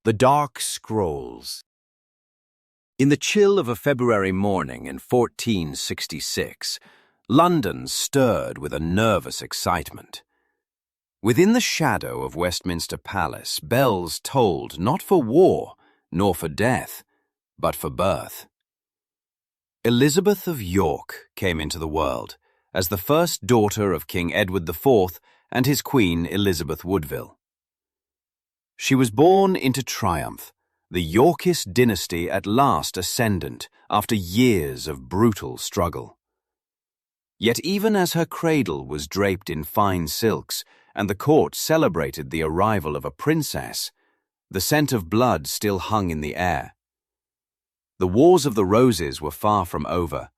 The Dark Scrolls. In the chill of a February morning in 1466, London stirred with a nervous excitement. Within the shadow of Westminster Palace, bells tolled not for war, nor for death, but for birth. Elizabeth of York came into the world as the first daughter of King Edward IV and his queen Elizabeth Woodville. She was born into triumph, the Yorkist dynasty at last ascendant after years of brutal struggle. Yet even as her cradle was draped in fine silks and the court celebrated the arrival of a princess, the scent of blood still hung in the air. The Wars of the Roses were far from over,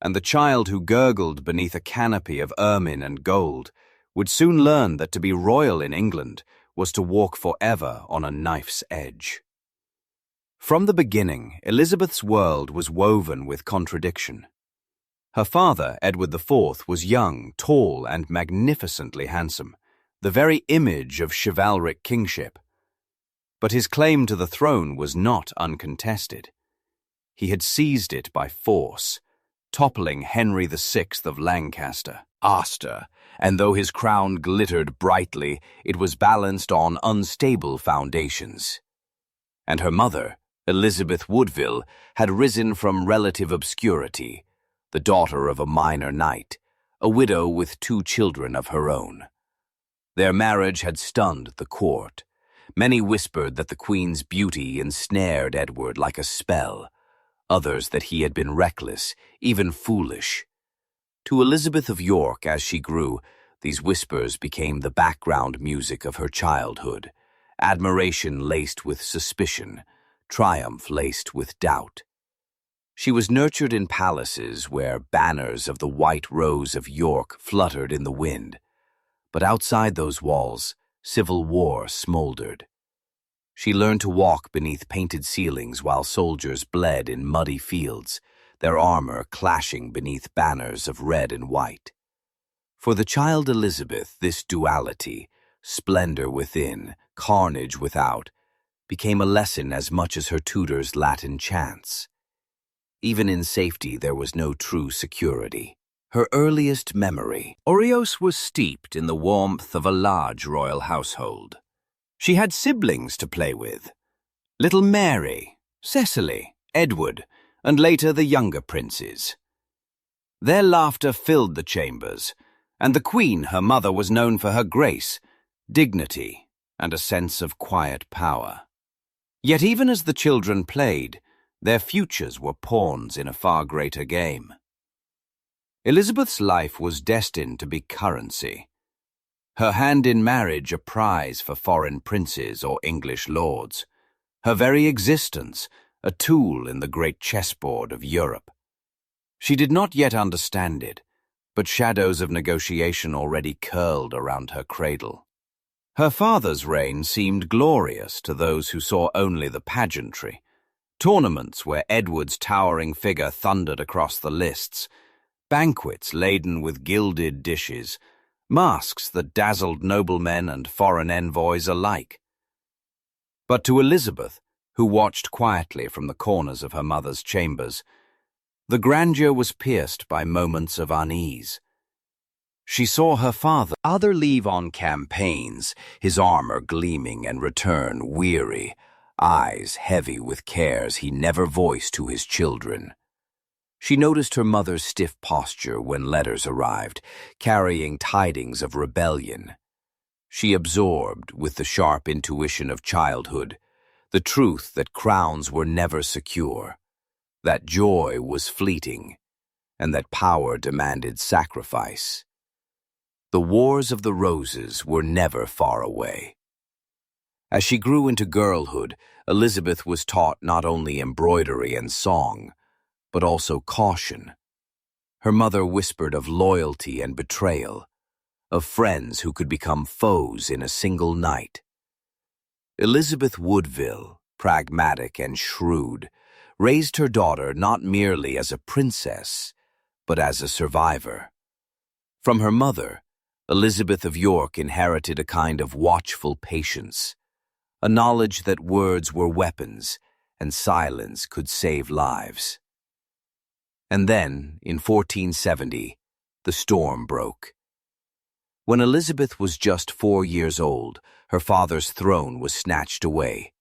and the child who gurgled beneath a canopy of ermine and gold would soon learn that to be royal in England was to walk forever on a knife's edge. From the beginning, Elizabeth's world was woven with contradiction. Her father, Edward IV, was young, tall, and magnificently handsome, the very image of chivalric kingship. But his claim to the throne was not uncontested. He had seized it by force, toppling Henry VI of Lancaster, and though his crown glittered brightly, it was balanced on unstable foundations. And her mother, Elizabeth Woodville, had risen from relative obscurity, the daughter of a minor knight, a widow with 2 children of her own. Their marriage had stunned the court. Many whispered that the Queen's beauty ensnared Edward like a spell, others that he had been reckless, even foolish. To Elizabeth of York, as she grew, these whispers became the background music of her childhood, admiration laced with suspicion, triumph laced with doubt. She was nurtured in palaces where banners of the White Rose of York fluttered in the wind, but outside those walls, civil war smoldered. She learned to walk beneath painted ceilings while soldiers bled in muddy fields, their armor clashing beneath banners of red and white. For the child Elizabeth, this duality, splendor within, carnage without, became a lesson as much as her tutor's Latin chants. Even in safety there was no true security. Her earliest memory, Orios was steeped in the warmth of a large royal household. She had siblings to play with, little Mary, Cecily, Edward, and later the younger princes. Their laughter filled the chambers, and the Queen, her mother, was known for her grace, dignity, and a sense of quiet power. Yet even as the children played, their futures were pawns in a far greater game. Elizabeth's life was destined to be currency. Her hand in marriage a prize for foreign princes or English lords. Her very existence a tool in the great chessboard of Europe. She did not yet understand it, but shadows of negotiation already curled around her cradle. Her father's reign seemed glorious to those who saw only the pageantry. Tournaments where Edward's towering figure thundered across the lists, banquets laden with gilded dishes, masks that dazzled noblemen and foreign envoys alike. But to Elizabeth, who watched quietly from the corners of her mother's chambers, the grandeur was pierced by moments of unease. She saw her father leave on campaigns, his armor gleaming, and return weary, eyes heavy with cares he never voiced to his children. She noticed her mother's stiff posture when letters arrived, carrying tidings of rebellion. She absorbed, with the sharp intuition of childhood, the truth that crowns were never secure, that joy was fleeting, and that power demanded sacrifice. The Wars of the Roses were never far away. As she grew into girlhood, Elizabeth was taught not only embroidery and song, but also caution. Her mother whispered of loyalty and betrayal, of friends who could become foes in a single night. Elizabeth Woodville, pragmatic and shrewd, raised her daughter not merely as a princess, but as a survivor. From her mother, Elizabeth of York inherited a kind of watchful patience, a knowledge that words were weapons and silence could save lives. And then, in 1470, the storm broke. When Elizabeth was just 4 years old, her father's throne was snatched away.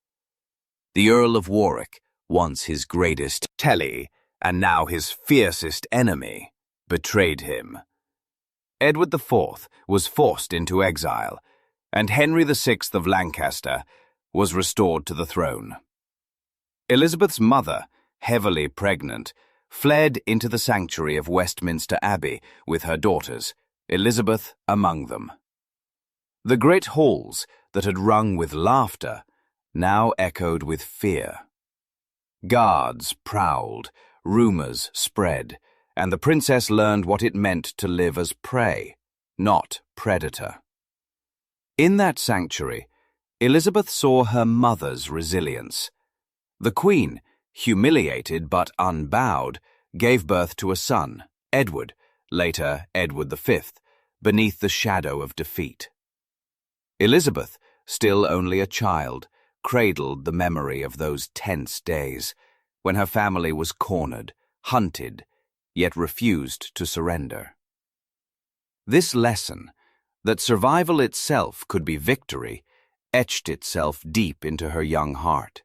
The Earl of Warwick, once his greatest telly and now his fiercest enemy, betrayed him. Edward IV was forced into exile, and Henry VI of Lancaster was restored to the throne. Elizabeth's mother, heavily pregnant, fled into the sanctuary of Westminster Abbey with her daughters, Elizabeth among them. The great halls that had rung with laughter now echoed with fear. Guards prowled, rumors spread, and the princess learned what it meant to live as prey, not predator. In that sanctuary, Elizabeth saw her mother's resilience. The Queen, humiliated but unbowed, gave birth to a son, Edward, later Edward V, beneath the shadow of defeat. Elizabeth, still only a child, cradled the memory of those tense days when her family was cornered, hunted, yet refused to surrender. This lesson, that survival itself could be victory, etched itself deep into her young heart.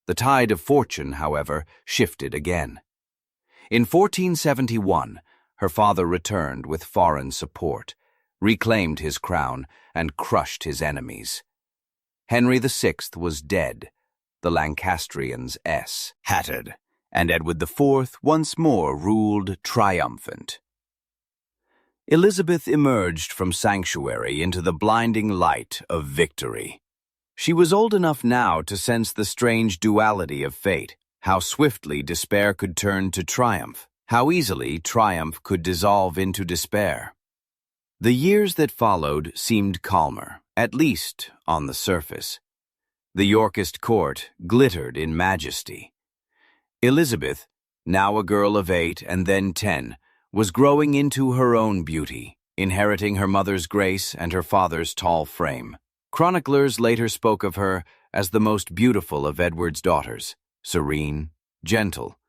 The tide of fortune, however, shifted again. In 1471, her father returned with foreign support, reclaimed his crown, and crushed his enemies. Henry VI was dead, the Lancastrians hattered, and Edward IV once more ruled triumphant. Elizabeth emerged from sanctuary into the blinding light of victory. She was old enough now to sense the strange duality of fate, how swiftly despair could turn to triumph, how easily triumph could dissolve into despair. The years that followed seemed calmer, at least on the surface. The Yorkist court glittered in majesty. Elizabeth, now a girl of 8 and then 10, was growing into her own beauty, inheriting her mother's grace and her father's tall frame. Chroniclers later spoke of her as the most beautiful of Edward's daughters, serene, gentle,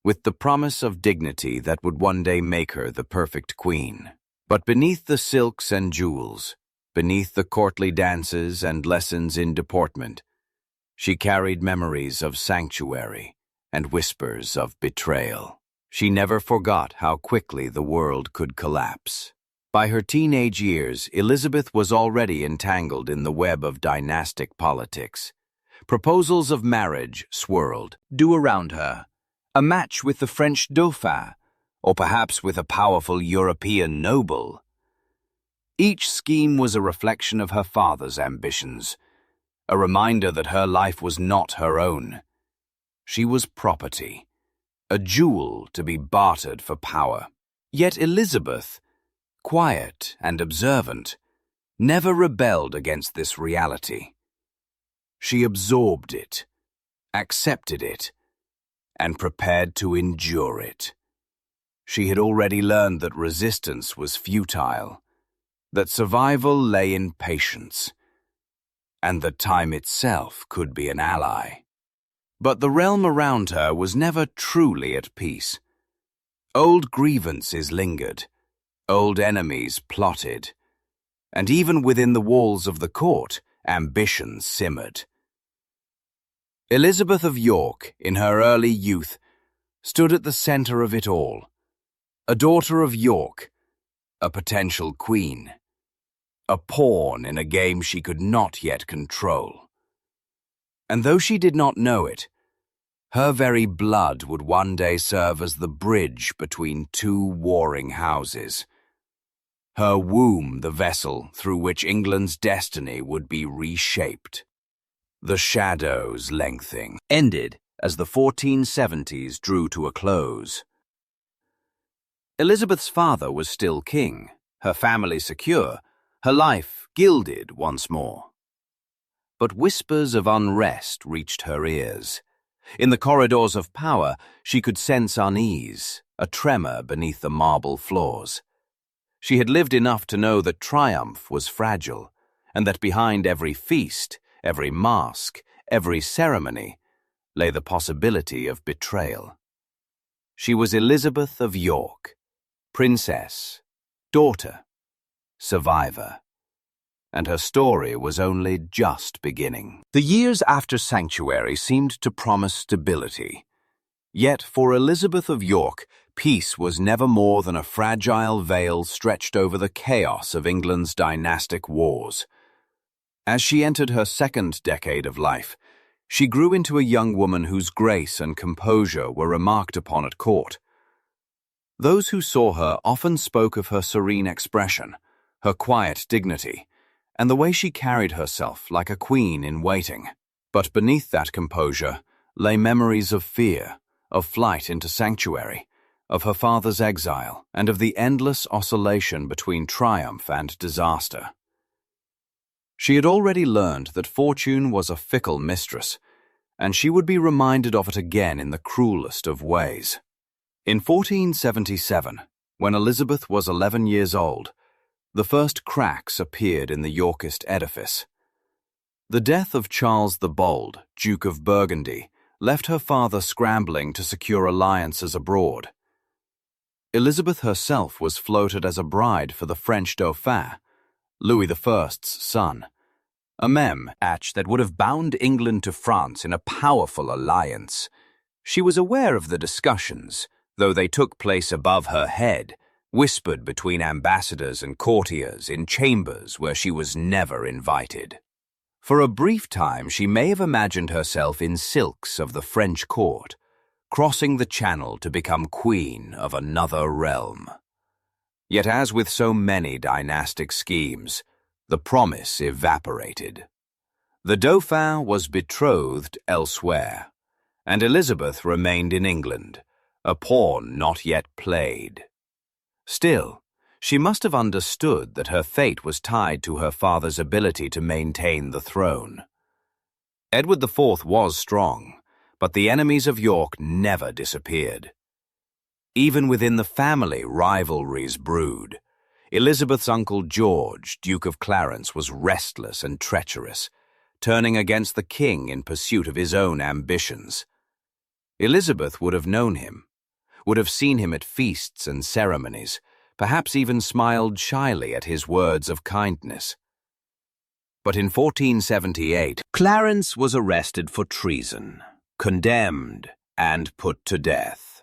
with the promise of dignity that would one day make her the perfect queen. But beneath the silks and jewels, beneath the courtly dances and lessons in deportment, she carried memories of sanctuary and whispers of betrayal. She never forgot how quickly the world could collapse. By her teenage years, Elizabeth was already entangled in the web of dynastic politics. Proposals of marriage swirled, due around her, a match with the French Dauphin, or perhaps with a powerful European noble. Each scheme was a reflection of her father's ambitions, a reminder that her life was not her own. She was property, a jewel to be bartered for power. Yet Elizabeth, quiet and observant, never rebelled against this reality. She absorbed it, accepted it, and prepared to endure it. She had already learned that resistance was futile, that survival lay in patience, and that time itself could be an ally. But the realm around her was never truly at peace. Old grievances lingered, old enemies plotted, and even within the walls of the court, ambition simmered. Elizabeth of York, in her early youth, stood at the center of it all. A daughter of York, a potential queen, a pawn in a game she could not yet control. And though she did not know it, her very blood would one day serve as the bridge between two warring houses. Her womb the vessel through which England's destiny would be reshaped. The shadows lengthening ended as the 1470s drew to a close. Elizabeth's father was still king, her family secure, her life gilded once more. But whispers of unrest reached her ears. In the corridors of power, she could sense unease, a tremor beneath the marble floors. She had lived enough to know that triumph was fragile, and that behind every feast every mask, every ceremony, lay the possibility of betrayal. She was Elizabeth of York, princess, daughter, survivor, and her story was only just beginning. The years after Sanctuary seemed to promise stability. Yet for Elizabeth of York, peace was never more than a fragile veil stretched over the chaos of England's dynastic wars. As she entered her second decade of life, she grew into a young woman whose grace and composure were remarked upon at court. Those who saw her often spoke of her serene expression, her quiet dignity, and the way she carried herself like a queen in waiting. But beneath that composure lay memories of fear, of flight into Sanctuary, of her father's exile, and of the endless oscillation between triumph and disaster. She had already learned that fortune was a fickle mistress, and she would be reminded of it again in the cruelest of ways. In 1477, when Elizabeth was 11 years old, the first cracks appeared in the Yorkist edifice. The death of Charles the Bold, Duke of Burgundy, left her father scrambling to secure alliances abroad. Elizabeth herself was floated as a bride for the French Dauphin, Louis I's son, a match that would have bound England to France in a powerful alliance. She was aware of the discussions, though they took place above her head, whispered between ambassadors and courtiers in chambers where she was never invited. For a brief time she may have imagined herself in silks of the French court, crossing the Channel to become queen of another realm. Yet as with so many dynastic schemes, the promise evaporated. The Dauphin was betrothed elsewhere, and Elizabeth remained in England, a pawn not yet played. Still, she must have understood that her fate was tied to her father's ability to maintain the throne. Edward IV was strong, but the enemies of York never disappeared. Even within the family, rivalries brewed. Elizabeth's uncle George, Duke of Clarence, was restless and treacherous, turning against the king in pursuit of his own ambitions. Elizabeth would have known him, would have seen him at feasts and ceremonies, perhaps even smiled shyly at his words of kindness. But in 1478, Clarence was arrested for treason, condemned, and put to death.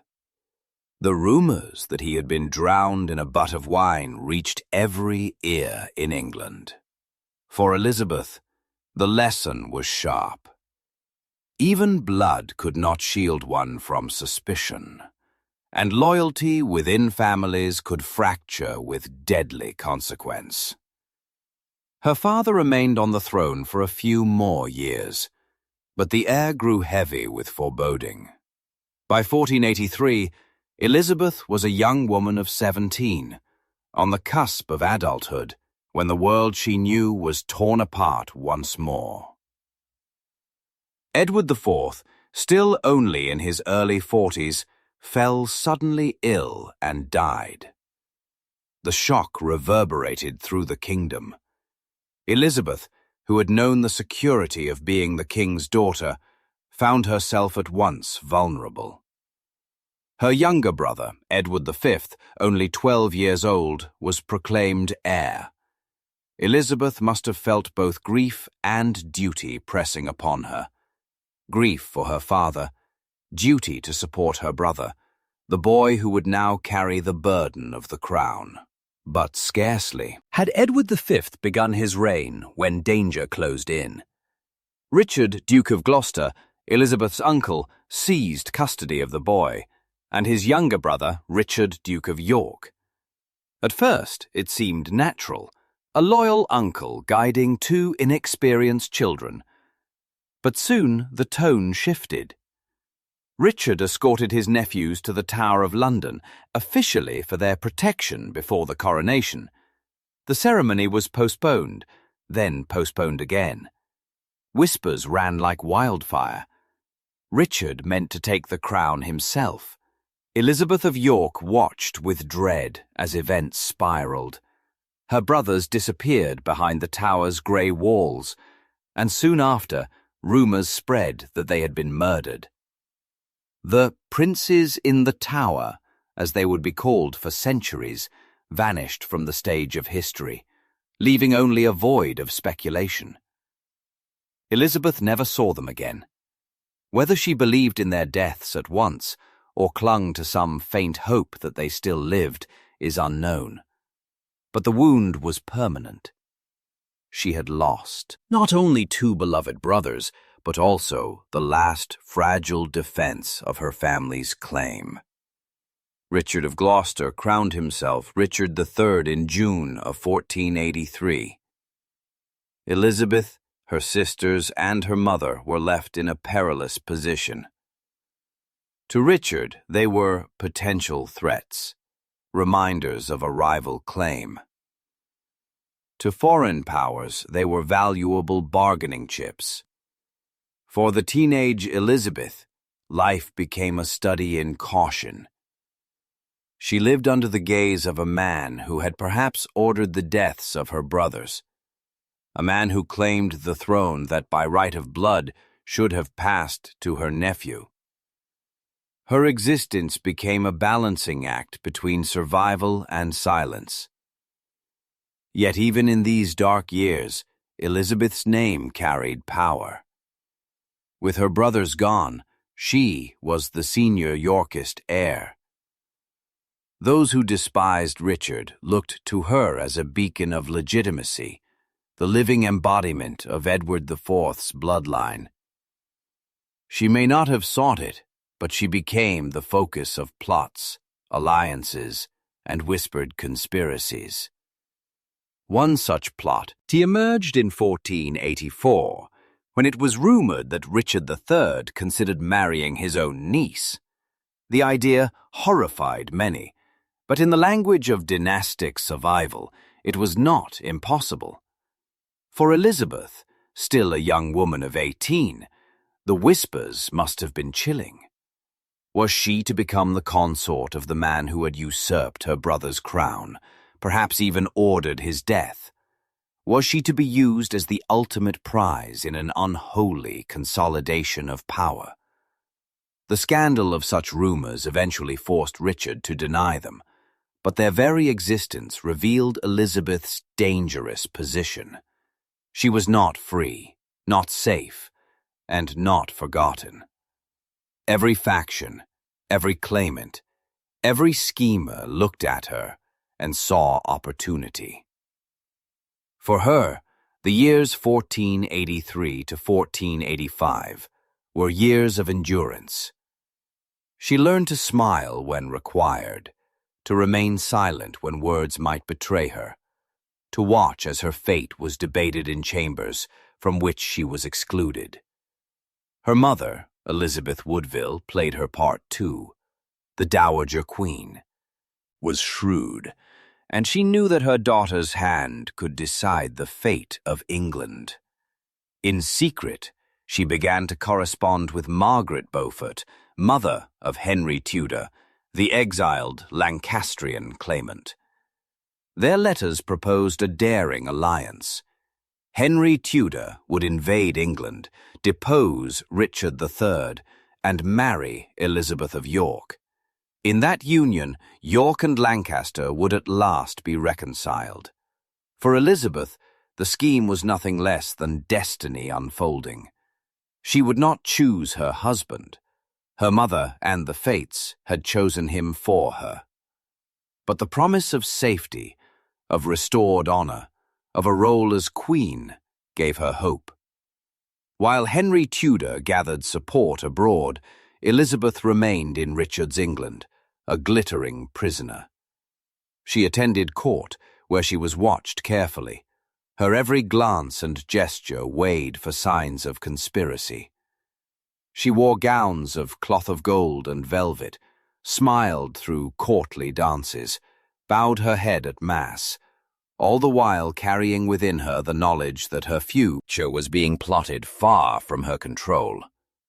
The rumors that he had been drowned in a butt of wine reached every ear in England. For Elizabeth, the lesson was sharp. Even blood could not shield one from suspicion, and loyalty within families could fracture with deadly consequence. Her father remained on the throne for a few more years, but the air grew heavy with foreboding. By 1483, Elizabeth was a young woman of 17, on the cusp of adulthood, when the world she knew was torn apart once more. Edward IV, still only in his early 40s, fell suddenly ill and died. The shock reverberated through the kingdom. Elizabeth, who had known the security of being the king's daughter, found herself at once vulnerable. Her younger brother, Edward V, only 12 years old, was proclaimed heir. Elizabeth must have felt both grief and duty pressing upon her. Grief for her father, duty to support her brother, the boy who would now carry the burden of the crown. But scarcely had Edward V begun his reign when danger closed in. Richard, Duke of Gloucester, Elizabeth's uncle, seized custody of the boy, and his younger brother, Richard, Duke of York. At first, it seemed natural, a loyal uncle guiding two inexperienced children. But soon the tone shifted. Richard escorted his nephews to the Tower of London, officially for their protection before the coronation. The ceremony was postponed, then postponed again. Whispers ran like wildfire. Richard meant to take the crown himself. Elizabeth of York watched with dread as events spiraled. Her brothers disappeared behind the tower's grey walls. and soon after, rumours spread that they had been murdered. The princes in the Tower, as they would be called for centuries, vanished from the stage of history, leaving only a void of speculation. Elizabeth never saw them again. Whether she believed in their deaths at once, or clung to some faint hope that they still lived, is unknown. But the wound was permanent. She had lost not only two beloved brothers, but also the last fragile defense of her family's claim. Richard of Gloucester crowned himself Richard III in June of 1483. Elizabeth, her sisters, and her mother were left in a perilous position. To Richard, they were potential threats, reminders of a rival claim. To foreign powers, they were valuable bargaining chips. For the teenage Elizabeth, life became a study in caution. She lived under the gaze of a man who had perhaps ordered the deaths of her brothers, a man who claimed the throne that by right of blood should have passed to her nephew. Her existence became a balancing act between survival and silence. Yet even in these dark years, Elizabeth's name carried power. With her brothers gone, she was the senior Yorkist heir. Those who despised Richard looked to her as a beacon of legitimacy, the living embodiment of Edward IV's bloodline. She may not have sought it, but she became the focus of plots, alliances, and whispered conspiracies. One such plot emerged in 1484, when it was rumored that Richard III considered marrying his own niece. The idea horrified many, but in the language of dynastic survival, it was not impossible. For Elizabeth, still a young woman of 18, the whispers must have been chilling. Was she to become the consort of the man who had usurped her brother's crown, perhaps even ordered his death? Was she to be used as the ultimate prize in an unholy consolidation of power? The scandal of such rumors eventually forced Richard to deny them, but their very existence revealed Elizabeth's dangerous position. She was not free, not safe, and not forgotten. Every faction, every claimant, every schemer looked at her and saw opportunity. For her, the years 1483 to 1485 were years of endurance. She learned to smile when required, to remain silent when words might betray her, to watch as her fate was debated in chambers from which she was excluded. Her mother, Elizabeth Woodville, played her part too. The Dowager Queen was shrewd, and she knew that her daughter's hand could decide the fate of England. In secret, she began to correspond with Margaret Beaufort, mother of Henry Tudor, the exiled Lancastrian claimant. Their letters proposed a daring alliance. Henry Tudor would invade England, depose Richard III, and marry Elizabeth of York. In that union, York and Lancaster would at last be reconciled. For Elizabeth, the scheme was nothing less than destiny unfolding. She would not choose her husband. Her mother and the fates had chosen him for her. But the promise of safety, of restored honor, of a role as queen, gave her hope. While Henry Tudor gathered support abroad, Elizabeth remained in Richard's England, a glittering prisoner. She attended court, where she was watched carefully. Her every glance and gesture weighed for signs of conspiracy. She wore gowns of cloth of gold and velvet, smiled through courtly dances, bowed her head at mass, all the while carrying within her the knowledge that her future was being plotted far from her control.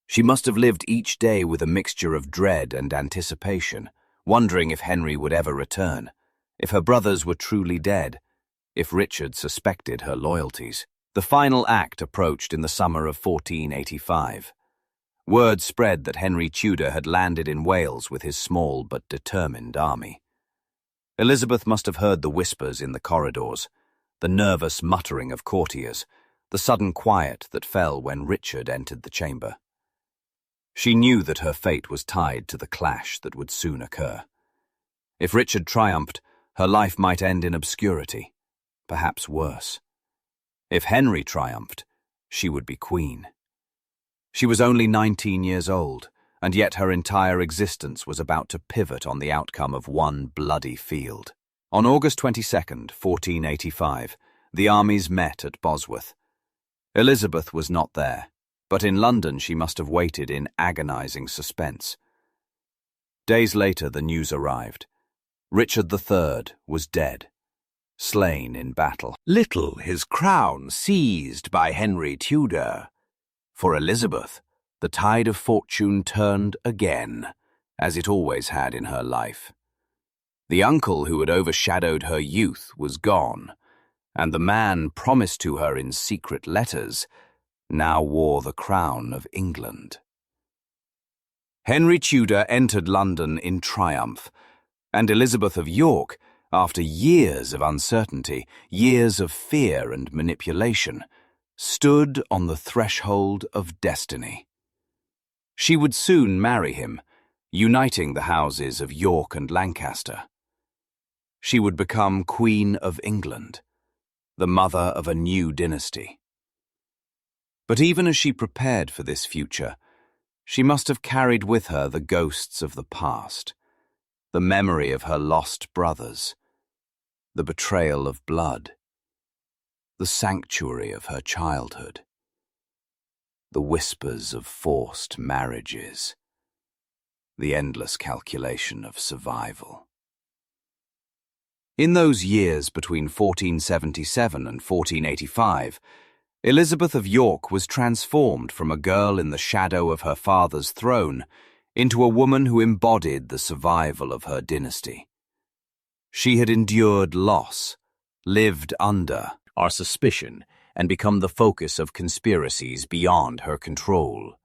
She must have lived each day with a mixture of dread and anticipation, wondering if Henry would ever return, if her brothers were truly dead, if Richard suspected her loyalties. The final act approached in the summer of 1485. Word spread that Henry Tudor had landed in Wales with his small but determined army. Elizabeth must have heard the whispers in the corridors, the nervous muttering of courtiers, the sudden quiet that fell when Richard entered the chamber. She knew that her fate was tied to the clash that would soon occur. If Richard triumphed, her life might end in obscurity, perhaps worse. If Henry triumphed, she would be queen. She was only 19 years old, and yet her entire existence was about to pivot on the outcome of one bloody field. On August 22, 1485, the armies met at Bosworth. Elizabeth was not there, but in London she must have waited in agonizing suspense. Days later the news arrived. Richard III was dead, slain in battle. Little his crown seized by Henry Tudor. For Elizabeth, the tide of fortune turned again, as it always had in her life. The uncle who had overshadowed her youth was gone, and the man promised to her in secret letters now wore the crown of England. Henry Tudor entered London in triumph, and Elizabeth of York, after years of uncertainty, years of fear and manipulation, stood on the threshold of destiny. She would soon marry him, uniting the houses of York and Lancaster. She would become Queen of England, the mother of a new dynasty. But even as she prepared for this future, she must have carried with her the ghosts of the past, the memory of her lost brothers, the betrayal of blood, the sanctuary of her childhood, the whispers of forced marriages, the endless calculation of survival. In those years between 1477 and 1485, Elizabeth of York was transformed from a girl in the shadow of her father's throne into a woman who embodied the survival of her dynasty. She had endured loss, lived under our suspicion, and become the focus of conspiracies beyond her control.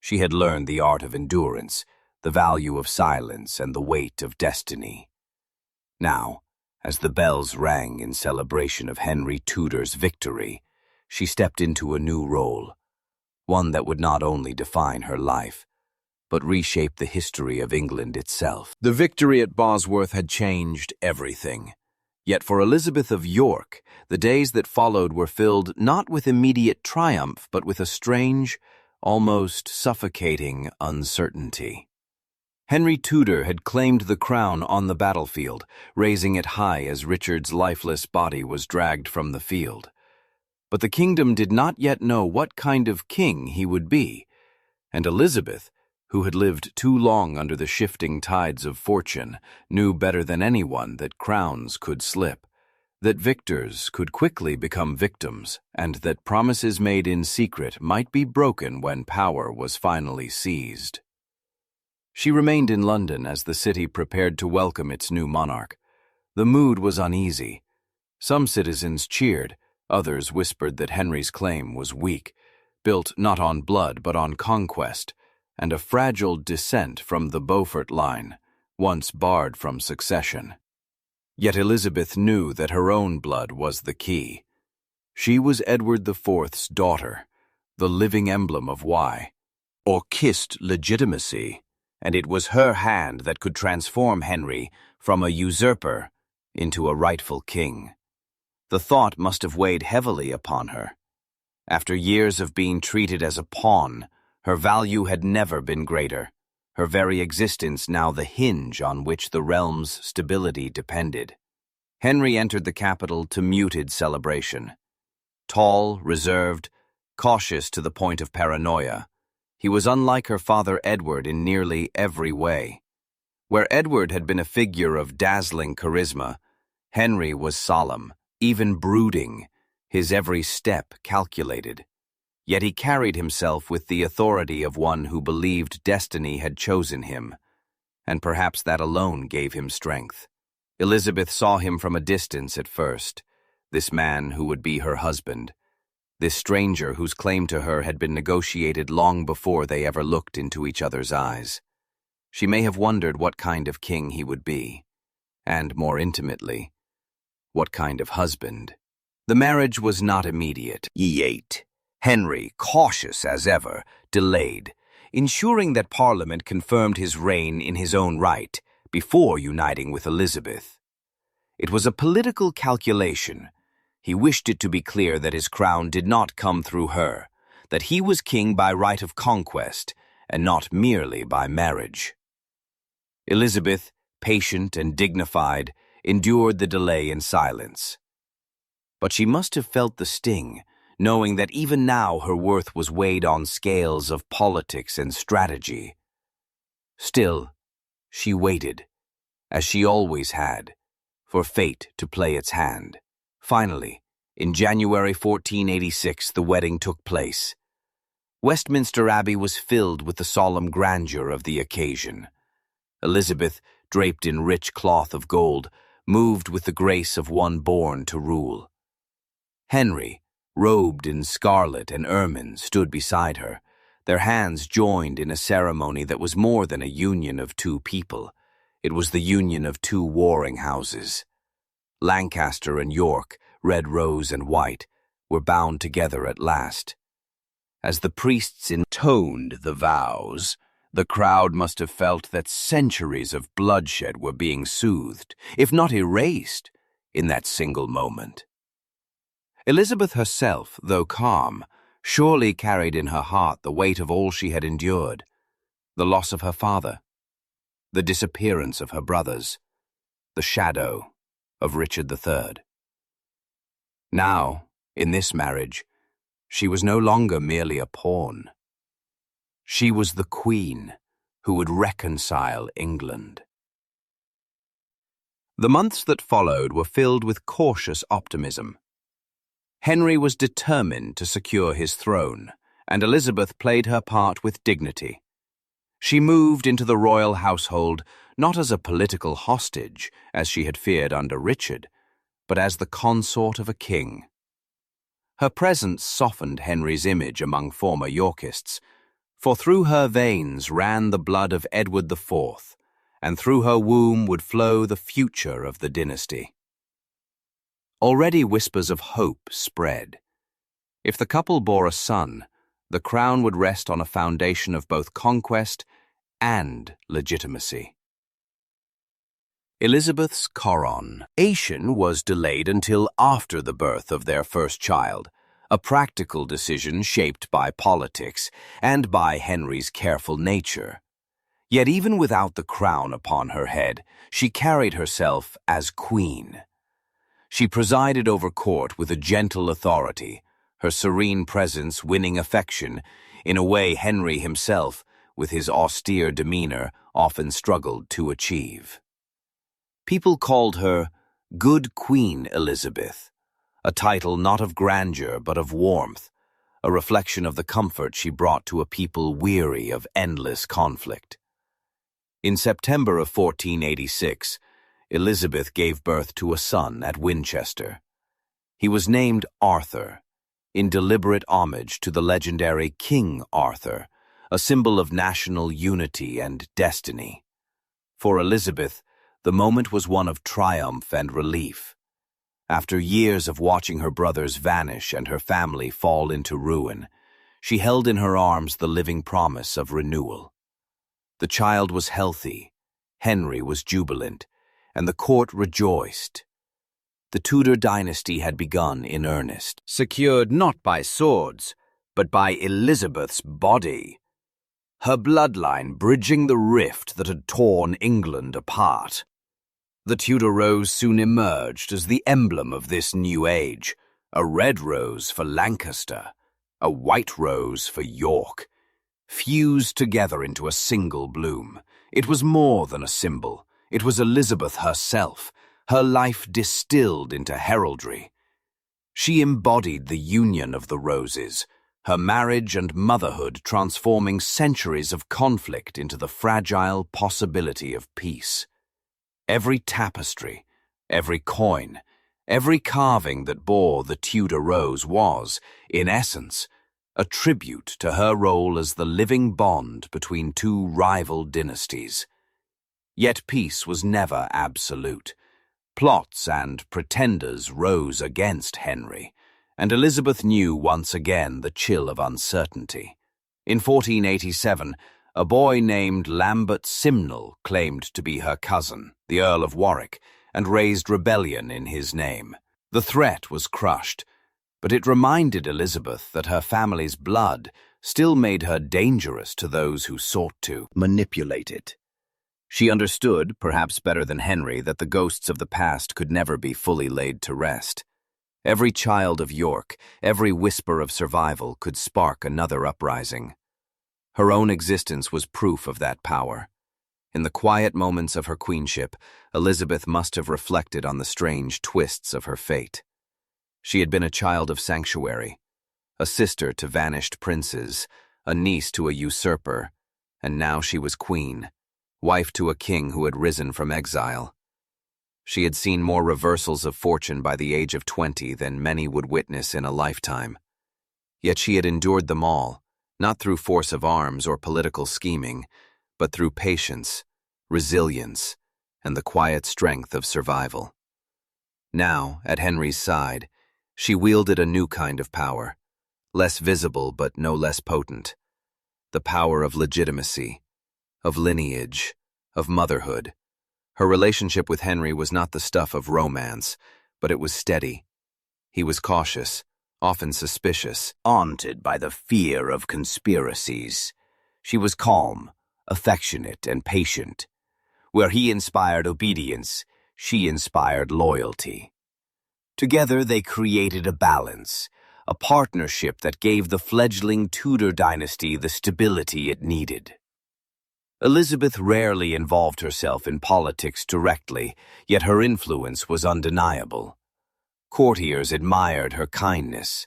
She had learned the art of endurance, the value of silence, and the weight of destiny. Now, as the bells rang in celebration of Henry Tudor's victory, she stepped into a new role, one that would not only define her life, but reshape the history of England itself. The victory at Bosworth had changed everything. Yet for Elizabeth of York, the days that followed were filled not with immediate triumph, but with a strange, almost suffocating uncertainty. Henry Tudor had claimed the crown on the battlefield, raising it high as Richard's lifeless body was dragged from the field. But the kingdom did not yet know what kind of king he would be, and Elizabeth, who had lived too long under the shifting tides of fortune, knew better than anyone that crowns could slip, that victors could quickly become victims, and that promises made in secret might be broken when power was finally seized. She remained in London as the city prepared to welcome its new monarch. The mood was uneasy. Some citizens cheered, others whispered that Henry's claim was weak, built not on blood but on conquest, and a fragile descent from the Beaufort line, once barred from succession. Yet Elizabeth knew that her own blood was the key. She was Edward IV's daughter, the living emblem of Yorkist legitimacy, and it was her hand that could transform Henry from a usurper into a rightful king. The thought must have weighed heavily upon her. After years of being treated as a pawn, her value had never been greater, her very existence now the hinge on which the realm's stability depended. Henry entered the capital to muted celebration. Tall, reserved, cautious to the point of paranoia, he was unlike her father Edward in nearly every way. Where Edward had been a figure of dazzling charisma, Henry was solemn, even brooding, his every step calculated. Yet he carried himself with the authority of one who believed destiny had chosen him, and perhaps that alone gave him strength. Elizabeth saw him from a distance at first, this man who would be her husband, this stranger whose claim to her had been negotiated long before they ever looked into each other's eyes. She may have wondered what kind of king he would be, and, more intimately, what kind of husband. The marriage was not immediate. E8. Henry, cautious as ever, delayed, ensuring that Parliament confirmed his reign in his own right before uniting with Elizabeth. It was a political calculation. He wished it to be clear that his crown did not come through her, that he was king by right of conquest and not merely by marriage. Elizabeth, patient and dignified, endured the delay in silence. But she must have felt the sting, knowing that even now her worth was weighed on scales of politics and strategy. Still, she waited, as she always had, for fate to play its hand. Finally, in January 1486, the wedding took place. Westminster Abbey was filled with the solemn grandeur of the occasion. Elizabeth, draped in rich cloth of gold, moved with the grace of one born to rule. Henry, robed in scarlet and ermine, stood beside her, their hands joined in a ceremony that was more than a union of two people. It was the union of two warring houses. Lancaster and York, red rose and white, were bound together at last. As the priests intoned the vows, the crowd must have felt that centuries of bloodshed were being soothed, if not erased, in that single moment. Elizabeth herself, though calm, surely carried in her heart the weight of all she had endured: the loss of her father, the disappearance of her brothers, the shadow of Richard III. Now, in this marriage, she was no longer merely a pawn. She was the queen who would reconcile England. The months that followed were filled with cautious optimism. Henry was determined to secure his throne, and Elizabeth played her part with dignity. She moved into the royal household not as a political hostage, as she had feared under Richard, but as the consort of a king. Her presence softened Henry's image among former Yorkists, for through her veins ran the blood of Edward IV, and through her womb would flow the future of the dynasty. Already whispers of hope spread. If the couple bore a son, the crown would rest on a foundation of both conquest and legitimacy. Elizabeth's coronation was delayed until after the birth of their first child, a practical decision shaped by politics and by Henry's careful nature. Yet even without the crown upon her head, she carried herself as queen. She presided over court with a gentle authority, her serene presence winning affection in a way Henry himself, with his austere demeanor, often struggled to achieve. People called her Good Queen Elizabeth, a title not of grandeur but of warmth, a reflection of the comfort she brought to a people weary of endless conflict. In September of 1486, Elizabeth gave birth to a son at Winchester. He was named Arthur, in deliberate homage to the legendary King Arthur, a symbol of national unity and destiny. For Elizabeth, the moment was one of triumph and relief. After years of watching her brothers vanish and her family fall into ruin, she held in her arms the living promise of renewal. The child was healthy, Henry was jubilant, and the court rejoiced. The Tudor Dynasty had begun in earnest, secured not by swords, but by Elizabeth's body, her bloodline bridging the rift that had torn England apart. The Tudor rose soon emerged as the emblem of this new age, a red rose for Lancaster, a white rose for York, fused together into a single bloom. It was more than a symbol. It was Elizabeth herself, her life distilled into heraldry. She embodied the union of the roses, her marriage and motherhood transforming centuries of conflict into the fragile possibility of peace. Every tapestry, every coin, Every carving that bore the Tudor rose was, in essence, a tribute to her role as the living bond between two rival dynasties. Yet peace was never absolute. Plots and pretenders rose against Henry, and Elizabeth knew once again the chill of uncertainty. In 1487, a boy named Lambert Simnel claimed to be her cousin, the Earl of Warwick, and raised rebellion in his name. The threat was crushed, but it reminded Elizabeth that her family's blood still made her dangerous to those who sought to manipulate it. She understood, perhaps better than Henry, that the ghosts of the past could never be fully laid to rest. Every child of York, every whisper of survival could spark another uprising. Her own existence was proof of that power. In the quiet moments of her queenship, Elizabeth must have reflected on the strange twists of her fate. She had been a child of sanctuary, a sister to vanished princes, a niece to a usurper, and now she was queen, wife to a king who had risen from exile. She had seen more reversals of fortune by the age of 20 than many would witness in a lifetime. Yet she had endured them all, not through force of arms or political scheming, but through patience, resilience, and the quiet strength of survival. Now, at Henry's side, she wielded a new kind of power, less visible but no less potent. The power of legitimacy, of lineage, of motherhood. Her relationship with Henry was not the stuff of romance, but it was steady. He was cautious, often suspicious, haunted by the fear of conspiracies. She was calm, affectionate, and patient. Where he inspired obedience, she inspired loyalty. Together they created a balance, a partnership that gave the fledgling Tudor dynasty the stability it needed. Elizabeth rarely involved herself in politics directly, yet her influence was undeniable. Courtiers admired her kindness,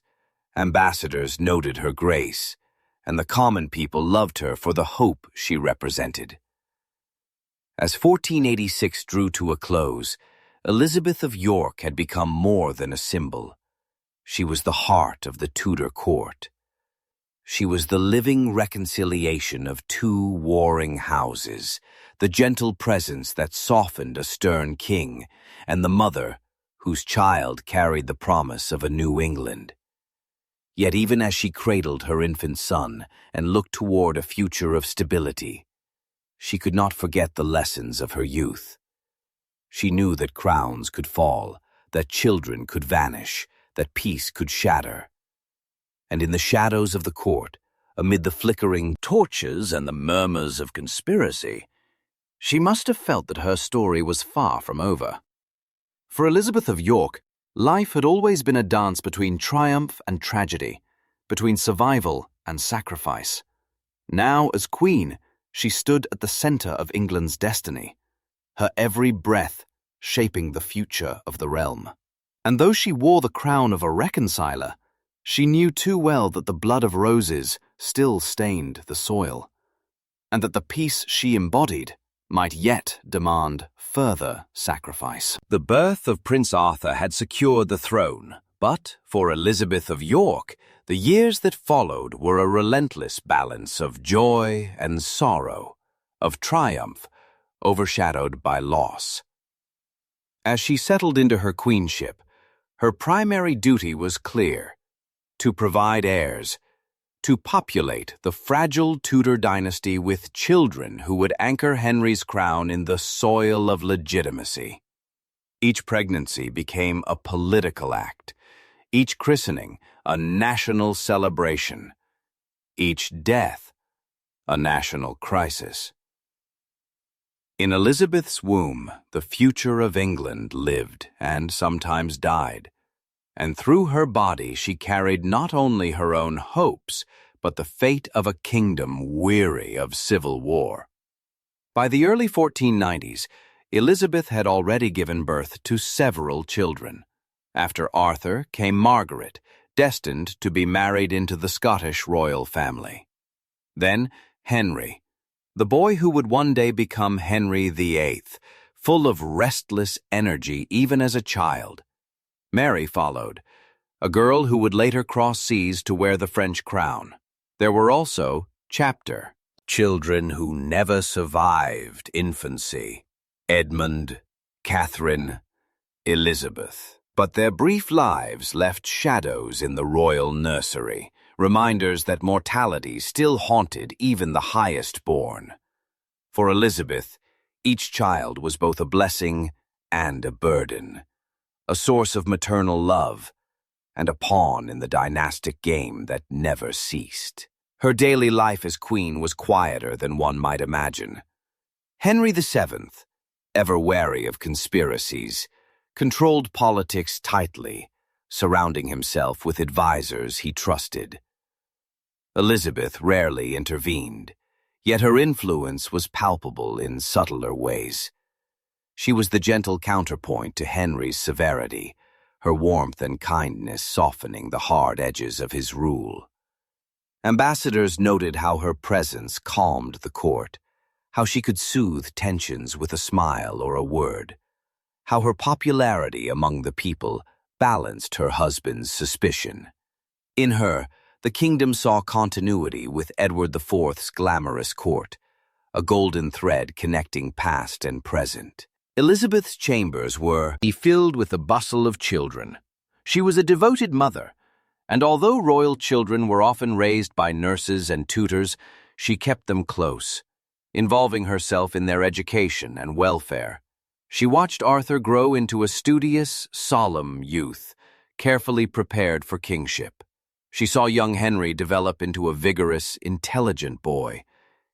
ambassadors noted her grace, and the common people loved her for the hope she represented. As 1486 drew to a close, Elizabeth of York had become more than a symbol. She was the heart of the Tudor court. She was the living reconciliation of two warring houses, the gentle presence that softened a stern king, and the mother whose child carried the promise of a new England. Yet even as she cradled her infant son and looked toward a future of stability, she could not forget the lessons of her youth. She knew that crowns could fall, that children could vanish, that peace could shatter. And in the shadows of the court, amid the flickering torches and the murmurs of conspiracy, she must have felt that her story was far from over. For Elizabeth of York, life had always been a dance between triumph and tragedy, between survival and sacrifice. Now, as queen, she stood at the center of England's destiny, her every breath shaping the future of the realm. And though she wore the crown of a reconciler, she knew too well that the blood of roses still stained the soil, and that the peace she embodied might yet demand further sacrifice. The birth of Prince Arthur had secured the throne, but for Elizabeth of York, the years that followed were a relentless balance of joy and sorrow, of triumph overshadowed by loss. As she settled into her queenship, her primary duty was clear: to provide heirs, to populate the fragile Tudor dynasty with children who would anchor Henry's crown in the soil of legitimacy. Each pregnancy became a political act, each christening a national celebration, each death a national crisis. In Elizabeth's womb, the future of England lived and sometimes died. And through her body she carried not only her own hopes, but the fate of a kingdom weary of civil war. By the early 1490s, Elizabeth had already given birth to several children. After Arthur came Margaret, destined to be married into the Scottish royal family. Then Henry, the boy who would one day become Henry VIII, full of restless energy even as a child. Mary followed, a girl who would later cross seas to wear the French crown. There were also chapter, children who never survived infancy: Edmund, Catherine, Elizabeth. But their brief lives left shadows in the royal nursery, reminders that mortality still haunted even the highest born. For Elizabeth, each child was both a blessing and a burden, a source of maternal love, and a pawn in the dynastic game that never ceased. Her daily life as queen was quieter than one might imagine. Henry VII, ever wary of conspiracies, controlled politics tightly, surrounding himself with advisors he trusted. Elizabeth rarely intervened, yet her influence was palpable in subtler ways. She was the gentle counterpoint to Henry's severity, her warmth and kindness softening the hard edges of his rule. Ambassadors noted how her presence calmed the court, how she could soothe tensions with a smile or a word, how her popularity among the people balanced her husband's suspicion. In her, the kingdom saw continuity with Edward IV's glamorous court, a golden thread connecting past and present. Elizabeth's chambers were filled with the bustle of children. She was a devoted mother, and although royal children were often raised by nurses and tutors, she kept them close, involving herself in their education and welfare. She watched Arthur grow into a studious, solemn youth, carefully prepared for kingship. She saw young Henry develop into a vigorous, intelligent boy,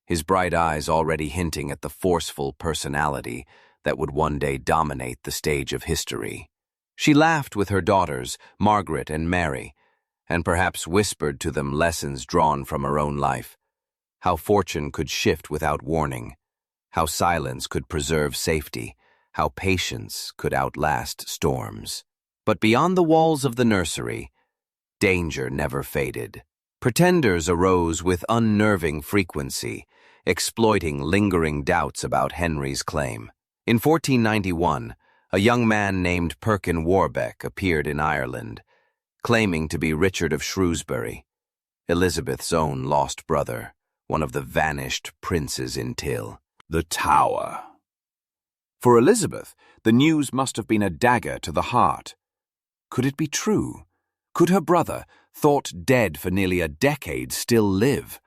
his bright eyes already hinting at the forceful personality that would one day dominate the stage of history. She laughed with her daughters, Margaret and Mary, and perhaps whispered to them lessons drawn from her own life: how fortune could shift without warning, how silence could preserve safety, how patience could outlast storms. But beyond the walls of the nursery, danger never faded. Pretenders arose with unnerving frequency, exploiting lingering doubts about Henry's claim. In 1491, a young man named Perkin Warbeck appeared in Ireland, claiming to be Richard of Shrewsbury, Elizabeth's own lost brother, one of the vanished princes in Till. The Tower. For Elizabeth, the news must have been a dagger to the heart. Could it be true? Could her brother, thought dead for nearly a decade, still live?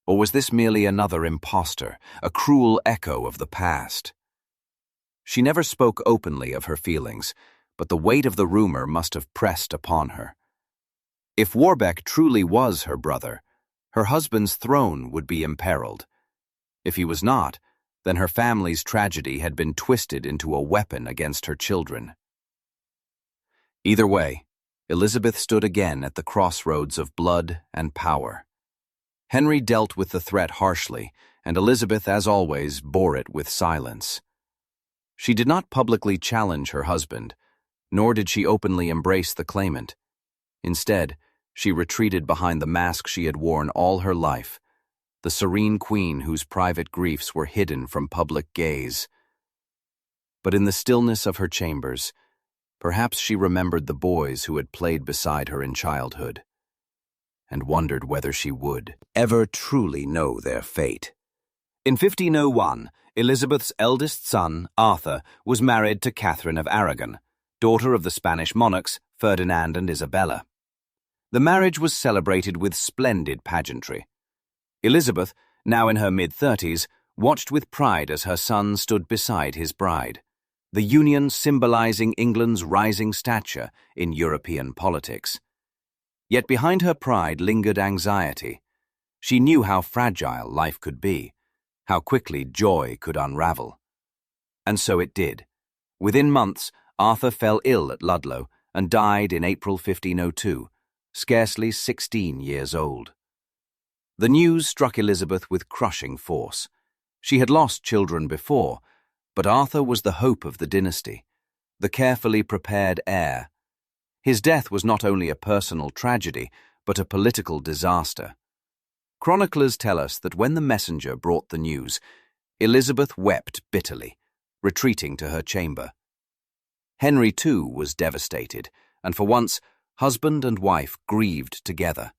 Or was this merely another impostor, a cruel echo of the past? She never spoke openly of her feelings, but the weight of the rumor must have pressed upon her. If Warbeck truly was her brother, her husband's throne would be imperiled. If he was not, then her family's tragedy had been twisted into a weapon against her children. Either way, Elizabeth stood again at the crossroads of blood and power. Henry dealt with the threat harshly, and Elizabeth, as always, bore it with silence. She did not publicly challenge her husband, nor did she openly embrace the claimant. Instead, she retreated behind the mask she had worn all her life, the serene queen whose private griefs were hidden from public gaze. But in the stillness of her chambers, perhaps she remembered the boys who had played beside her in childhood, and wondered whether she would ever truly know their fate. In 1501, Elizabeth's eldest son, Arthur, was married to Catherine of Aragon, daughter of the Spanish monarchs Ferdinand and Isabella. The marriage was celebrated with splendid pageantry. Elizabeth, now in her mid-30s, watched with pride as her son stood beside his bride, the union symbolizing England's rising stature in European politics. Yet behind her pride lingered anxiety. She knew how fragile life could be, how quickly joy could unravel. And so it did. Within months, Arthur fell ill at Ludlow and died in April 1502, scarcely 16 years old. The news struck Elizabeth with crushing force. She had lost children before, but Arthur was the hope of the dynasty, the carefully prepared heir. His death was not only a personal tragedy, but a political disaster. Chroniclers tell us that when the messenger brought the news, Elizabeth wept bitterly, retreating to her chamber. Henry, too, was devastated, and for once, husband and wife grieved together.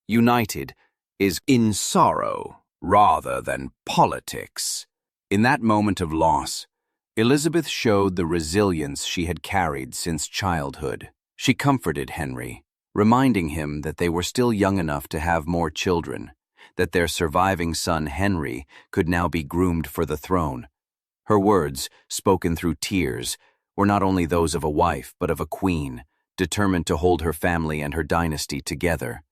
United is in sorrow rather than politics. In that moment of loss, Elizabeth showed the resilience she had carried since childhood. She comforted Henry, reminding him that they were still young enough to have more children, that their surviving son Henry could now be groomed for the throne. Her words, spoken through tears, were not only those of a wife but of a queen, determined to hold her family and her dynasty together.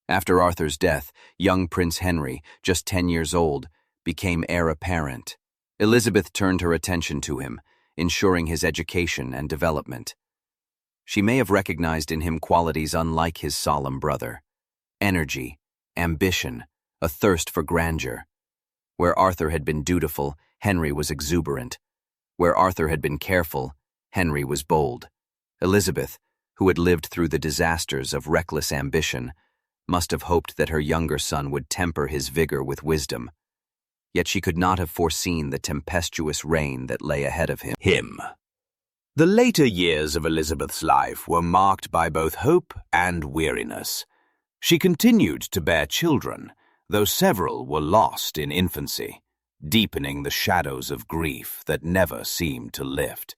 After Arthur's death, young Prince Henry, just 10 years old, became heir apparent. Elizabeth turned her attention to him, ensuring his education and development. She may have recognized in him qualities unlike his solemn brother: energy, ambition, a thirst for grandeur. Where Arthur had been dutiful, Henry was exuberant. Where Arthur had been careful, Henry was bold. Elizabeth, who had lived through the disasters of reckless ambition, must have hoped that her younger son would temper his vigor with wisdom. Yet she could not have foreseen the tempestuous reign that lay ahead of him. The later years of Elizabeth's life were marked by both hope and weariness. She continued to bear children, though several were lost in infancy, deepening the shadows of grief that never seemed to lift.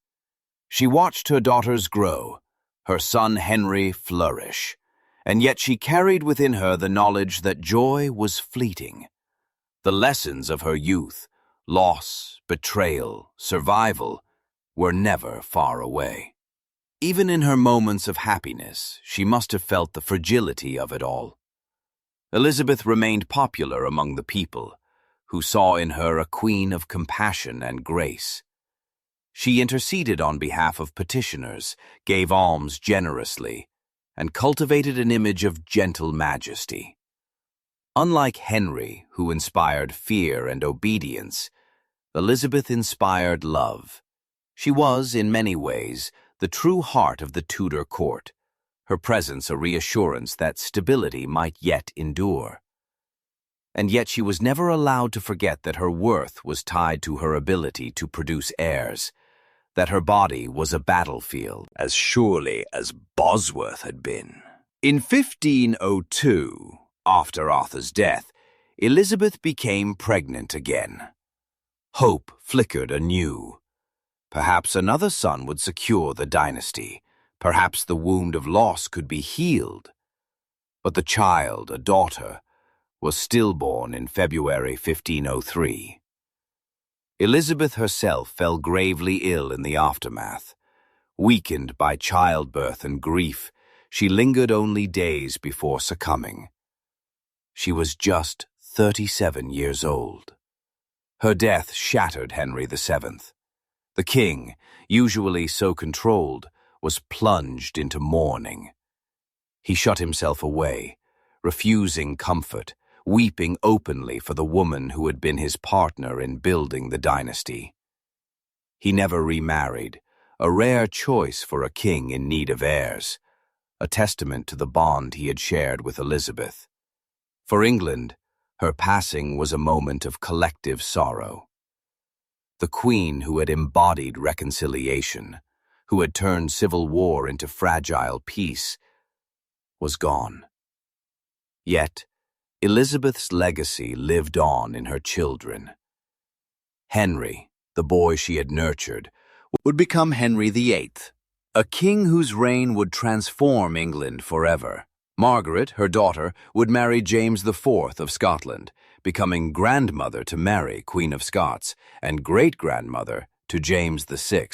She watched her daughters grow, her son Henry flourish, and yet she carried within her the knowledge that joy was fleeting. The lessons of her youth, loss, betrayal, survival, were never far away. Even in her moments of happiness, she must have felt the fragility of it all. Elizabeth remained popular among the people, who saw in her a queen of compassion and grace. She interceded on behalf of petitioners, gave alms generously, and cultivated an image of gentle majesty. Unlike Henry, who inspired fear and obedience, Elizabeth inspired love. She was, in many ways, the true heart of the Tudor court, her presence a reassurance that stability might yet endure. And yet she was never allowed to forget that her worth was tied to her ability to produce heirs, that her body was a battlefield, as surely as Bosworth had been. In 1502, after Arthur's death, Elizabeth became pregnant again. Hope flickered anew. Perhaps another son would secure the dynasty. Perhaps the wound of loss could be healed. But the child, a daughter, was stillborn in February 1503. Elizabeth herself fell gravely ill in the aftermath. Weakened by childbirth and grief, she lingered only days before succumbing. She was just 37 years old. Her death shattered Henry VII. The king, usually so controlled, was plunged into mourning. He shut himself away, refusing comfort, weeping openly for the woman who had been his partner in building the dynasty. He never remarried, a rare choice for a king in need of heirs, a testament to the bond he had shared with Elizabeth. For England, her passing was a moment of collective sorrow. The queen who had embodied reconciliation, who had turned civil war into fragile peace, was gone. Yet, Elizabeth's legacy lived on in her children. Henry, the boy she had nurtured, would become Henry VIII, a king whose reign would transform England forever. Margaret, her daughter, would marry James IV of Scotland, becoming grandmother to Mary, Queen of Scots, and great-grandmother to James VI,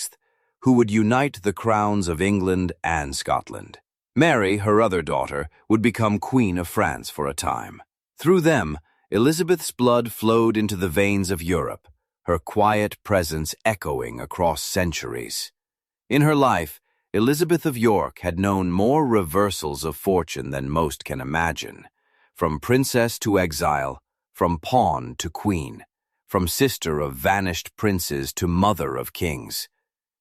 who would unite the crowns of England and Scotland. Mary, her other daughter, would become Queen of France for a time. Through them, Elizabeth's blood flowed into the veins of Europe, her quiet presence echoing across centuries. In her life, Elizabeth of York had known more reversals of fortune than most can imagine. From princess to exile, from pawn to queen, from sister of vanished princes to mother of kings.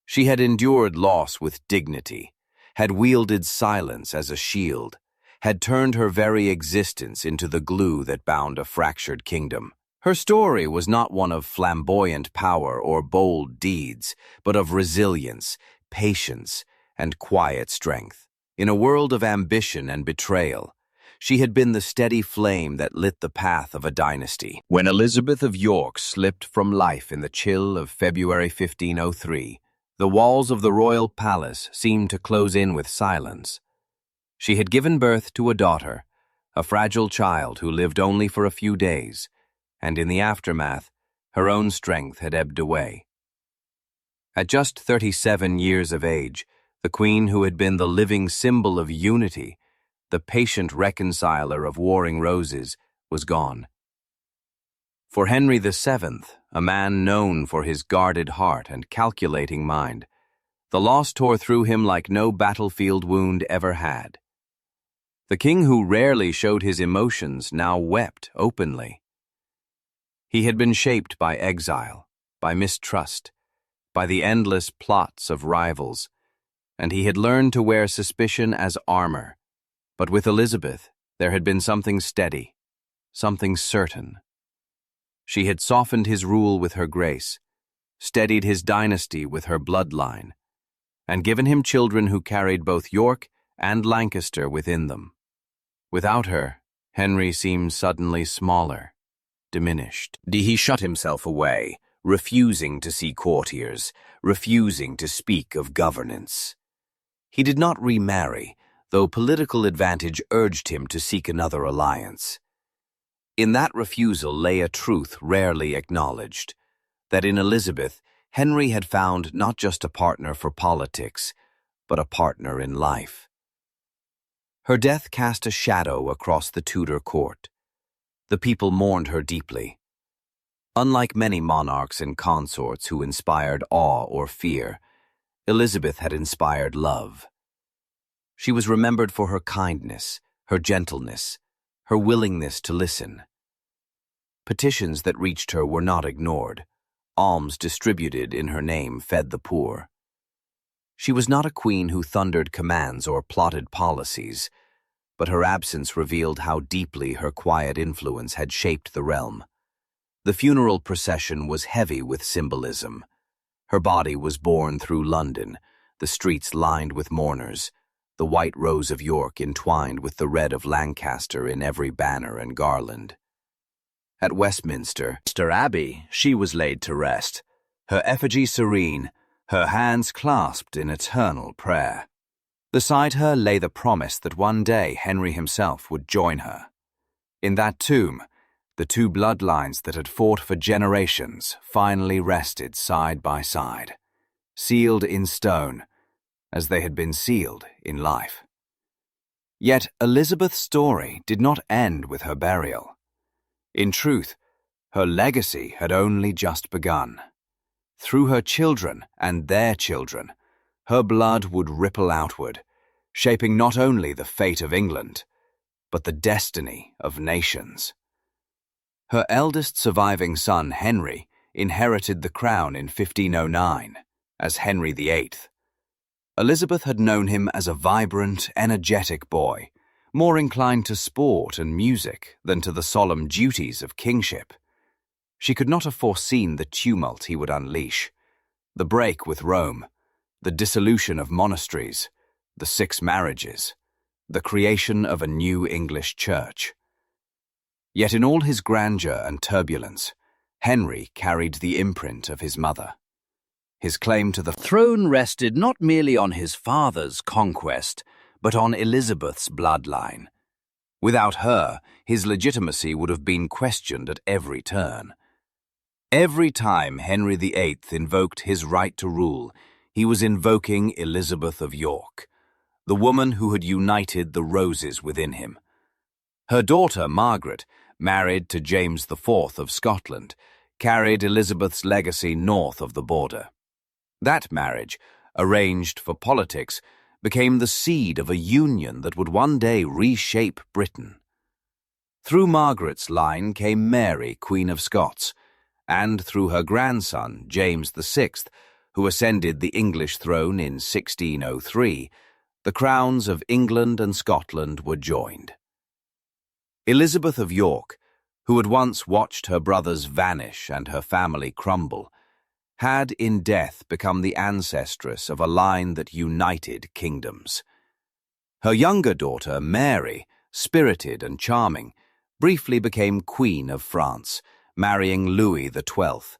She had endured loss with dignity, had wielded silence as a shield, had turned her very existence into the glue that bound a fractured kingdom. Her story was not one of flamboyant power or bold deeds, but of resilience, patience, and quiet strength. In a world of ambition and betrayal, she had been the steady flame that lit the path of a dynasty. When Elizabeth of York slipped from life in the chill of February 1503, the walls of the royal palace seemed to close in with silence. She had given birth to a daughter, a fragile child who lived only for a few days, and in the aftermath, her own strength had ebbed away. At just 37 years of age, the Queen who had been the living symbol of unity, the patient reconciler of warring roses, was gone. For Henry VII, a man known for his guarded heart and calculating mind, the loss tore through him like no battlefield wound ever had. The king who rarely showed his emotions now wept openly. He had been shaped by exile, by mistrust, by the endless plots of rivals, and he had learned to wear suspicion as armor. But with Elizabeth, there had been something steady, something certain. She had softened his rule with her grace, steadied his dynasty with her bloodline, and given him children who carried both York and Lancaster within them. Without her, Henry seemed suddenly smaller, diminished. He shut himself away, refusing to see courtiers, refusing to speak of governance. He did not remarry, though political advantage urged him to seek another alliance. In that refusal lay a truth rarely acknowledged, that in Elizabeth, Henry had found not just a partner for politics, but a partner in life. Her death cast a shadow across the Tudor court. The people mourned her deeply. Unlike many monarchs and consorts who inspired awe or fear, Elizabeth had inspired love. She was remembered for her kindness, her gentleness, her willingness to listen. Petitions that reached her were not ignored. Alms distributed in her name fed the poor. She was not a queen who thundered commands or plotted policies, but her absence revealed how deeply her quiet influence had shaped the realm. The funeral procession was heavy with symbolism. Her body was borne through London, the streets lined with mourners, the white rose of York entwined with the red of Lancaster in every banner and garland. At Westminster Abbey, she was laid to rest, her effigy serene, her hands clasped in eternal prayer. Beside her lay the promise that one day Henry himself would join her. In that tomb, the two bloodlines that had fought for generations finally rested side by side, sealed in stone, as they had been sealed in life. Yet Elizabeth's story did not end with her burial. In truth, her legacy had only just begun. Through her children and their children, her blood would ripple outward, shaping not only the fate of England, but the destiny of nations. Her eldest surviving son, Henry, inherited the crown in 1509 as Henry VIII. Elizabeth had known him as a vibrant, energetic boy, more inclined to sport and music than to the solemn duties of kingship. She could not have foreseen the tumult he would unleash, the break with Rome, the dissolution of monasteries, the 6 marriages, the creation of a new English church. Yet in all his grandeur and turbulence, Henry carried the imprint of his mother. His claim to the throne rested not merely on his father's conquest, but on Elizabeth's bloodline. Without her, his legitimacy would have been questioned at every turn. Every time Henry VIII invoked his right to rule, he was invoking Elizabeth of York, the woman who had united the roses within him. Her daughter, Margaret, married to James IV of Scotland, carried Elizabeth's legacy north of the border. That marriage, arranged for politics, became the seed of a union that would one day reshape Britain. Through Margaret's line came Mary, Queen of Scots, and through her grandson, James VI, who ascended the English throne in 1603, the crowns of England and Scotland were joined. Elizabeth of York, who had once watched her brothers vanish and her family crumble, had in death become the ancestress of a line that united kingdoms. Her younger daughter, Mary, spirited and charming, briefly became Queen of France, marrying Louis XII.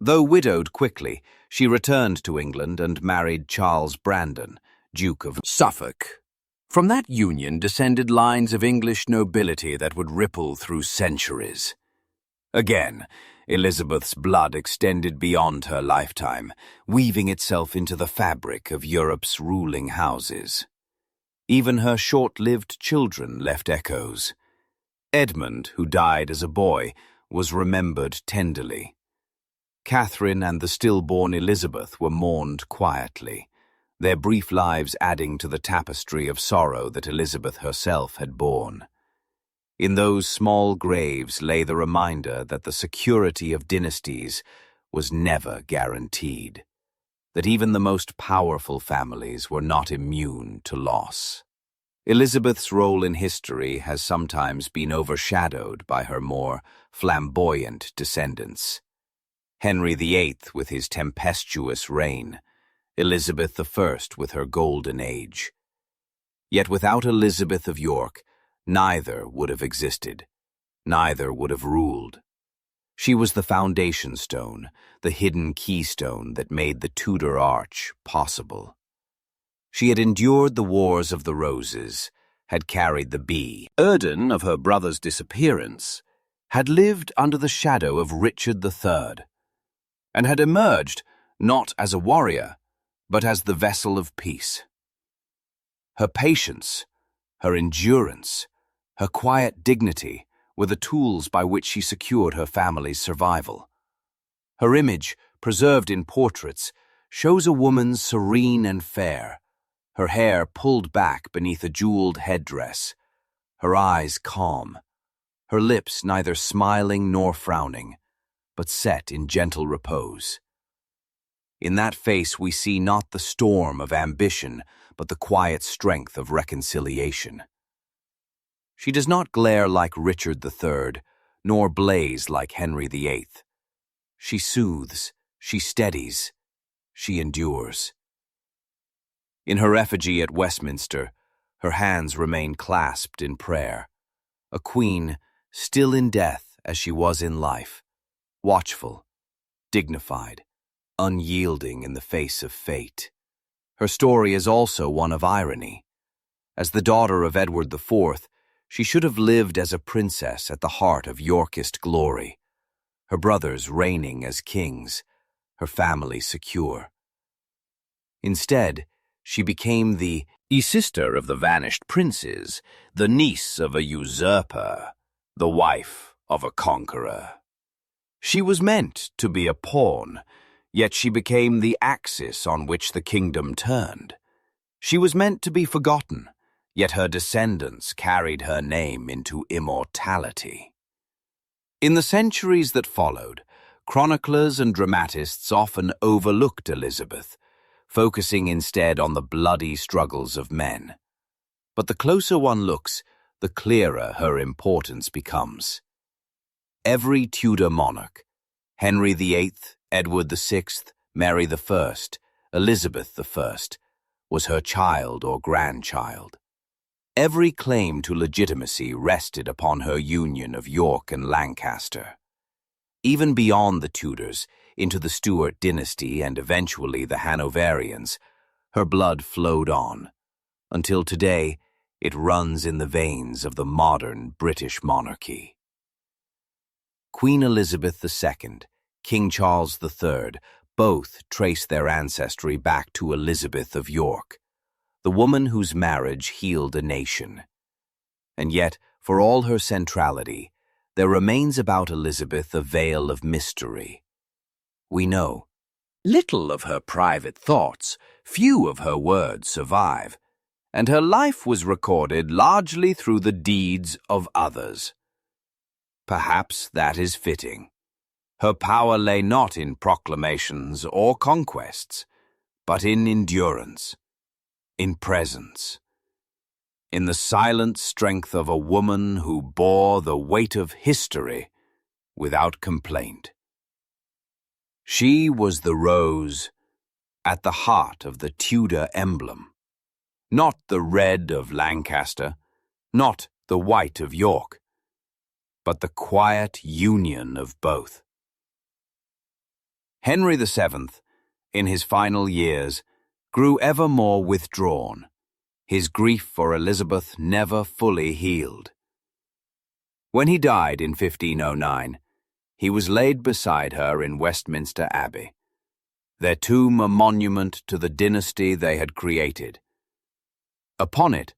Though widowed quickly, she returned to England and married Charles Brandon, Duke of Suffolk. From that union descended lines of English nobility that would ripple through centuries. Again, Elizabeth's blood extended beyond her lifetime, weaving itself into the fabric of Europe's ruling houses. Even her short-lived children left echoes. Edmund, who died as a boy, was remembered tenderly. Catherine and the stillborn Elizabeth were mourned quietly, their brief lives adding to the tapestry of sorrow that Elizabeth herself had borne. In those small graves lay the reminder that the security of dynasties was never guaranteed, that even the most powerful families were not immune to loss. Elizabeth's role in history has sometimes been overshadowed by her more flamboyant descendants. Henry VIII with his tempestuous reign, Elizabeth I with her golden age. Yet without Elizabeth of York, neither would have existed, neither would have ruled. She was the foundation stone, the hidden keystone that made the Tudor arch possible. She had endured the Wars of the Roses, had carried the bee. Urdan, of her brother's disappearance, had lived under the shadow of Richard III, and had emerged not as a warrior, but as the vessel of peace. Her patience, her endurance, her quiet dignity were the tools by which she secured her family's survival. Her image, preserved in portraits, shows a woman serene and fair, her hair pulled back beneath a jeweled headdress, her eyes calm, her lips neither smiling nor frowning, but set in gentle repose. In that face we see not the storm of ambition, but the quiet strength of reconciliation. She does not glare like Richard III, nor blaze like Henry VIII. She soothes, she steadies, she endures. In her effigy at Westminster, her hands remain clasped in prayer, a queen still in death as she was in life, watchful, dignified, unyielding in the face of fate. Her story is also one of irony. As the daughter of Edward IV, she should have lived as a princess at the heart of Yorkist glory, her brothers reigning as kings, her family secure. Instead, she became the sister of the vanished princes, the niece of a usurper, the wife of a conqueror. She was meant to be a pawn, yet she became the axis on which the kingdom turned. She was meant to be forgotten, yet her descendants carried her name into immortality. In the centuries that followed, chroniclers and dramatists often overlooked Elizabeth, focusing instead on the bloody struggles of men. But the closer one looks, the clearer her importance becomes. Every Tudor monarch, Henry VIII, Edward VI, Mary I, Elizabeth I, was her child or grandchild. Every claim to legitimacy rested upon her union of York and Lancaster. Even beyond the Tudors, into the Stuart dynasty and eventually the Hanoverians, her blood flowed on. Until today, it runs in the veins of the modern British monarchy. Queen Elizabeth II, King Charles III, both trace their ancestry back to Elizabeth of York, the woman whose marriage healed a nation. And yet, for all her centrality, there remains about Elizabeth a veil of mystery. We know little of her private thoughts, few of her words survive, and her life was recorded largely through the deeds of others. Perhaps that is fitting. Her power lay not in proclamations or conquests, but in endurance, in presence, in the silent strength of a woman who bore the weight of history without complaint. She was the rose at the heart of the Tudor emblem. Not the red of Lancaster, not the white of York, but the quiet union of both. Henry VII, in his final years, grew ever more withdrawn, his grief for Elizabeth never fully healed. When he died in 1509, he was laid beside her in Westminster Abbey, their tomb a monument to the dynasty they had created. Upon it,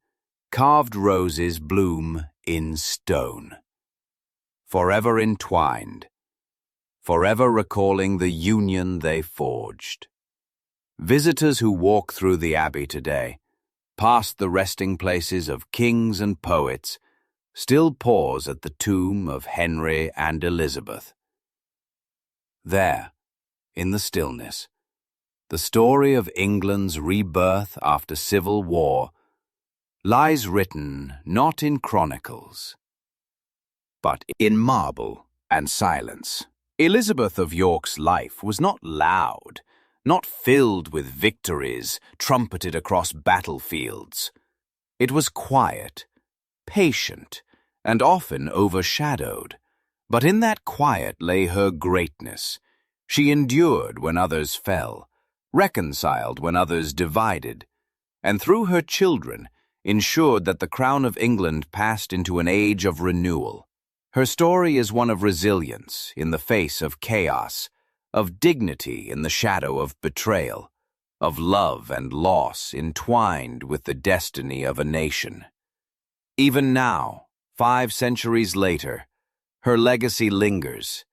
carved roses bloom in stone, forever entwined, forever recalling the union they forged. Visitors who walk through the abbey today, past the resting places of kings and poets, still pause at the tomb of Henry and Elizabeth. There, in the stillness, the story of England's rebirth after civil war lies written not in chronicles, but in marble and silence. Elizabeth of York's life was not loud, not filled with victories trumpeted across battlefields. It was quiet, patient, and often overshadowed. But in that quiet lay her greatness. She endured when others fell, reconciled when others divided, and through her children ensured that the crown of England passed into an age of renewal. Her story is one of resilience in the face of chaos, of dignity in the shadow of betrayal, of love and loss entwined with the destiny of a nation. Even now, 5 centuries later, her legacy lingers.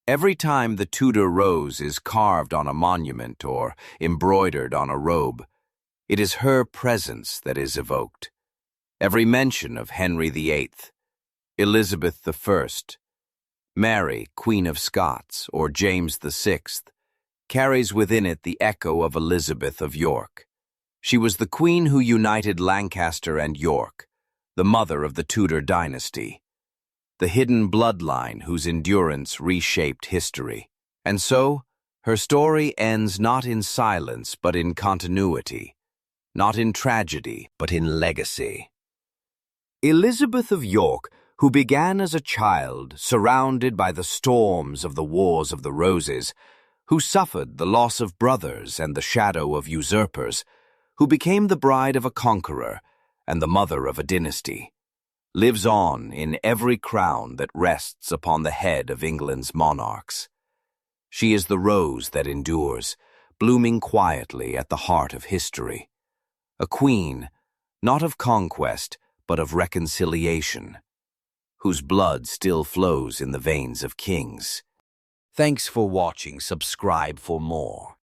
Every time the Tudor rose is carved on a monument or embroidered on a robe, it is her presence that is evoked. Every mention of Henry VIII, Elizabeth I, Mary, Queen of Scots, or James VI, carries within it the echo of Elizabeth of York. She was the queen who united Lancaster and York, the mother of the Tudor Dynasty, the hidden bloodline whose endurance reshaped history. And so, her story ends not in silence but in continuity, not in tragedy but in legacy. Elizabeth of York, who began as a child surrounded by the storms of the Wars of the Roses, who suffered the loss of brothers and the shadow of usurpers, who became the bride of a conqueror and the mother of a dynasty, lives on in every crown that rests upon the head of England's monarchs. She is the rose that endures, blooming quietly at the heart of history. A queen, not of conquest, but of reconciliation, whose blood still flows in the veins of kings. Thanks for watching. Subscribe for more.